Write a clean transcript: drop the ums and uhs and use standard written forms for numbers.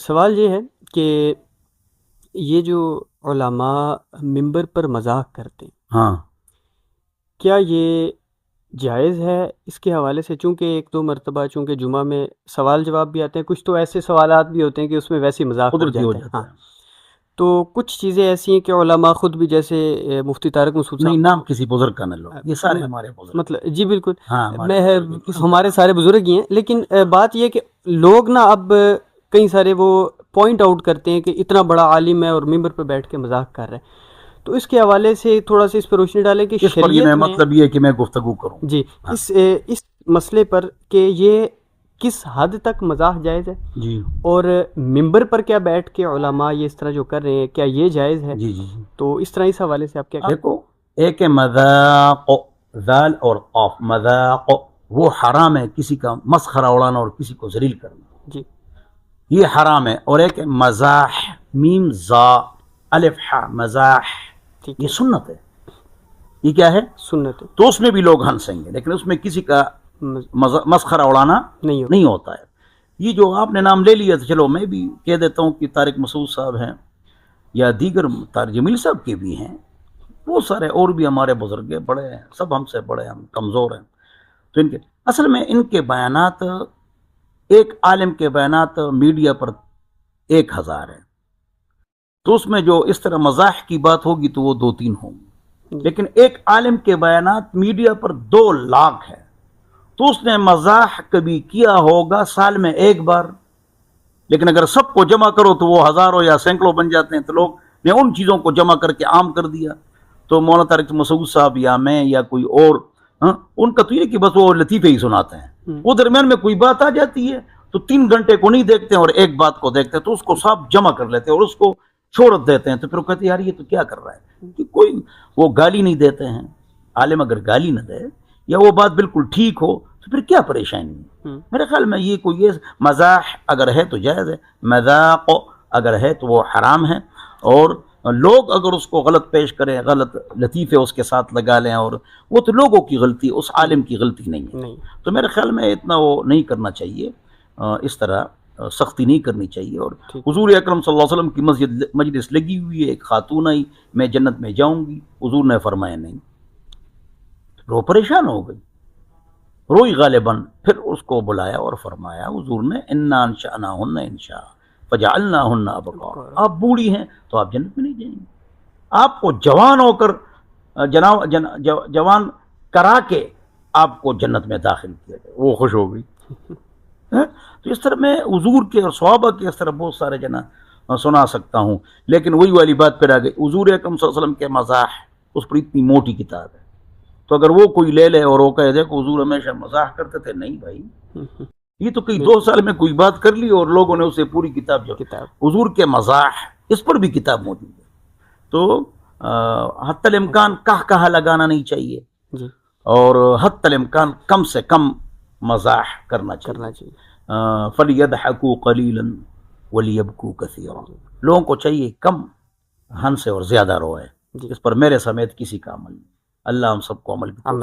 سوال یہ ہے کہ یہ جو علماء ممبر پر مذاق کرتے ہیں، ہاں کیا یہ جائز ہے؟ اس کے حوالے سے چونکہ ایک دو مرتبہ چونکہ جمعہ میں سوال جواب بھی آتے ہیں، کچھ تو ایسے سوالات بھی ہوتے ہیں کہ اس میں ویسے مذاق ہو قدرتی ہو جاتا ہے. جاتا ہاں، ہے. تو کچھ چیزیں ایسی ہیں کہ علماء خود بھی، جیسے مفتی طارق مسعود نہیں، صاحب، نام کسی بزرگ کا نہ لو، یہ سارے ہمارے بزرگ. مطلب جی بالکل، ہاں ہمارے میں بزرگ ہیں. کسی ہمارے سارے بزرگ ہی ہیں، لیکن بات یہ کہ لوگ نا اب کئی سارے وہ پوائنٹ آؤٹ کرتے ہیں کہ اتنا بڑا عالم ہے اور ممبر پہ بیٹھ کے مذاق کر رہے ہیں. تو اس کے حوالے سے تھوڑا سا اس پہ روشنی ڈالیں کہ اس پر یہ شریعت میں، مطلب یہ ہے کہ میں گفتگو کروں. جی، ہاں اس مسئلے پر کہ یہ کس حد تک مزاح جائز ہے، جی اور ممبر پر کیا بیٹھ کے علماء یہ اس طرح جو کر رہے ہیں کیا یہ جائز ہے؟ جی جی جی. تو اس طرح اس حوالے سے آپ کیا کہیں؟ دیکھو، ایک ہے مذاق، ذال اور قاف، مذاق وہ حرام ہے، کسی کا مسخرہ اڑانا اور کسی کو ذلیل کرنا، جی یہ حرام ہے. اور ایک ہے مزاح، میم زا الف ح، مزاح، ٹھیک یہ ہے، سنت ہے. یہ کیا ہے؟ سنت تو اس میں بھی لوگ ہنسیں گے، لیکن اس میں کسی کا مسخرہ اڑانا نہیں ہو. نہیں ہوتا ہے. یہ جو آپ نے نام لے لیا، تو چلو میں بھی کہہ دیتا ہوں کہ طارق مسعود صاحب ہیں، یا دیگر طارق جمیل صاحب کے بھی ہیں، وہ سارے اور بھی ہمارے بزرگ بڑے ہیں، سب ہم سے بڑے، ہم کمزور ہیں. تو ان کے اصل میں ان کے بیانات، ایک عالم کے بیانات میڈیا پر 1000 ہیں، تو اس میں جو اس طرح مزاح کی بات ہوگی تو وہ 2-3 ہوں گی، لیکن ایک عالم کے بیانات میڈیا پر 2 لاکھ ہیں. تو اس نے مزاح کبھی کیا ہوگا سال میں ایک بار، لیکن اگر سب کو جمع کرو تو وہ ہزاروں یا سینکڑوں بن جاتے ہیں. تو لوگ نے ان چیزوں کو جمع کر کے عام کر دیا. تو مولانا طارق مسعود صاحب یا میں یا کوئی اور، ان کا تو یہ کہ بس وہ لطیفے ہی سناتے ہیں، وہ درمیان میں کوئی بات آ جاتی ہے تو 3 گھنٹے کو نہیں دیکھتے ہیں اور ایک بات کو دیکھتے ہیں، تو اس کو سب جمع کر لیتے ہیں اور اس کو شہرت دیتے ہیں. تو پھر وہ کہتے ہیں یار یہ تو کیا کر رہا ہے، کہ کوئی وہ گالی نہیں دیتے ہیں. عالم اگر گالی نہ دے یا وہ بات بالکل ٹھیک ہو تو پھر کیا پریشانی ہے؟ میرے خیال میں یہ کوئی، یہ مزاح اگر ہے تو جائز ہے، مذاق اگر ہے تو وہ حرام ہے. اور لوگ اگر اس کو غلط پیش کریں، غلط لطیفے اس کے ساتھ لگا لیں، اور وہ تو لوگوں کی غلطی، اس عالم کی غلطی نہیں ہے. تو میرے خیال میں اتنا وہ نہیں کرنا چاہیے، اس طرح سختی نہیں کرنی چاہیے. اور حضور اکرم صلی اللہ علیہ وسلم کی مجلس لگی ہوئی ہے، ایک خاتون آئی، میں جنت میں جاؤں گی، حضور نے فرمایا نہیں. وہ پریشان ہو گئی، روئی غالباً. پھر اس کو بلایا اور فرمایا حضور نے انا انشأناہن انشاء فجعلناہن ابکارا، آپ بوڑھی ہیں تو آپ جنت میں نہیں جائیں گے، آپ کو جوان ہو کر جوان کرا کے آپ کو جنت میں داخل کیا جائے. وہ خوش ہو گئی. تو اس طرح میں حضور کے اور صحابہ کے اس طرح بہت سارے سنا سکتا ہوں، لیکن وہی والی بات پھر آ گئی. حضور اکرم صلی اللہ علیہ وسلم کے مزاح، اس پر اتنی موٹی کتاب ہے، تو اگر وہ کوئی لے لے اور وہ کہہ دے کہ حضور ہمیشہ مزاح کرتے تھے، نہیں بھائی، یہ تو کئی 2 سال میں کوئی بات کر لی اور لوگوں نے اسے پوری کتاب جو حضور کے مزاح، اس پر بھی کتاب موجود ہے. تو حتی الامکان کہا لگانا نہیں چاہیے، اور حتی الامکان کم سے کم مزاح کرنا چاہیے. فَلْيَضْحَكُوا قَلِيلًا وَلْيَبْكُوا كَثِيرًا، لوگوں کو چاہیے کم ہنسے اور زیادہ روئے. اس پر میرے سمیت کسی کا عمل نہیں. اللہ ہم سب کو عمل